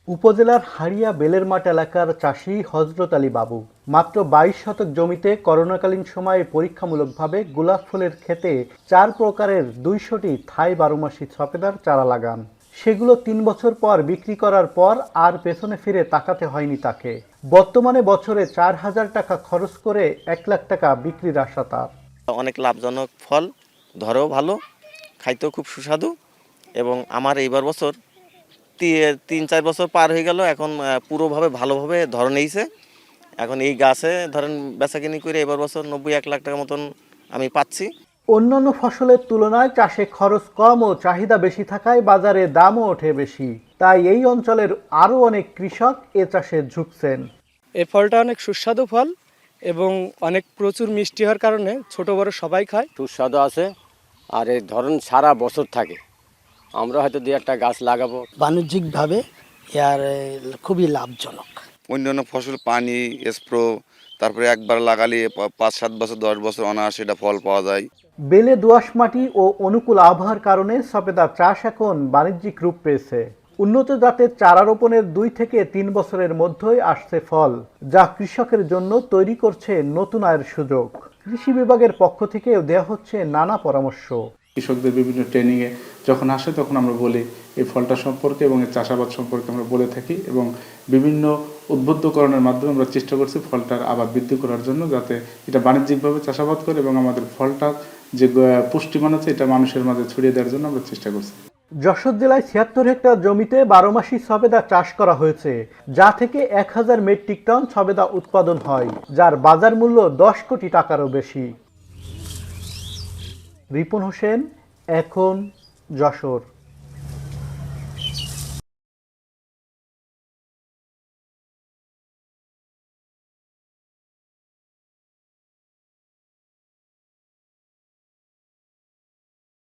উপজেলার হাড়িয়া বেলের মাঠ এলাকার চাষি হযরত আলী বাবু মাত্র ২২ শতক জমিতে করোনাকালীন সময়ে পরীক্ষামূলকভাবে গোলাপ ফুলের ক্ষেতে ৪ প্রকারের ২০০টি থাই বারোমাসি সফেদার চারা লাগান। সেগুলো ৩ বছর পর বিক্রি করার পর আর পেছনে ফিরে তাকাতে হয়নি তাকে। বর্তমানে বছরে ৪,০০০ টাকা খরচ করে ১ লাখ টাকা বিক্রির আশা তার। অনেক লাভজনক ফল, ধরেও ভালো, খাইতেও খুব সুস্বাদু এবং আমার এইবার বছর ৩-৪ বছর পার হয়ে গেল, এখন পুরোভাবে ভালোভাবে ধরে নিয়েছে। এখন এই গাছে ধরেন বেচাকিনি করে এবার বছর ৯০-১ লাখ টাকার মতন আমি পাচ্ছি। অন্যান্য ফসলের তুলনায় চাষে খরচ কম ও চাহিদা বেশি থাকায় বাজারে দামও ওঠে বেশি। তাই এই অঞ্চলের আরও অনেক কৃষক এ চাষে ঝুঁকছেন। এই ফলটা অনেক সুস্বাদু ফল এবং অনেক প্রচুর মিষ্টি হওয়ার কারণে ছোট বড় সবাই খায়। সুস্বাদু আছে আর এই ধরন সারা বছর থাকে। আমরা হয়তো ২-১টা গাছ লাগাবো। বাণিজ্যিকভাবে এর খুবই লাভজনক। অন্যান্য ফসল পানি স্প্রে তারপরে একবার লাগালে ৫-৭ বছর ১০ বছর অনায়াসে এটা ফল পাওয়া যায়। বেলে দোআঁশ মাটি ও অনুকূল আবহাওয়ার কারণে সফেদা চাষ এখন বাণিজ্যিক রূপ পেয়েছে। উন্নত জাতের চারা রোপণের ২ থেকে ৩ বছরের মধ্যেই আসছে ফল, যা কৃষকের জন্য তৈরি করছে নতুন আয়ের সুযোগ। কৃষি বিভাগের পক্ষ থেকেও দেওয়া হচ্ছে নানা পরামর্শ। কৃষকদের বিভিন্ন ট্রেনিংয়ে যখন আসে তখন আমরা বলি এই ফলটা সম্পর্কে এবং এর চাষাবাদ সম্পর্কে আমরা বলে থাকি এবং বিভিন্ন উদ্বুদ্ধকরণের মাধ্যমে আমরা চেষ্টা করছি ফলটার আবাদ বৃদ্ধি করার জন্য, যাতে এটা বাণিজ্যিকভাবে চাষাবাদ করে এবং আমাদের ফলটা যে পুষ্টিমান আছে এটা মানুষের মাঝে ছড়িয়ে দেওয়ার জন্য আমরা চেষ্টা করছি। যশোর জেলায় ৭৬ হেক্টর জমিতে ১২ মাসি সবেদা চাষ করা হয়েছে, যা থেকে ১,০০০ মেট্রিক টন সবেদা উৎপাদন হয়, যার বাজার মূল্য ১০ কোটি টাকারও বেশি। রিপন হোসেন, এখন, যশোর।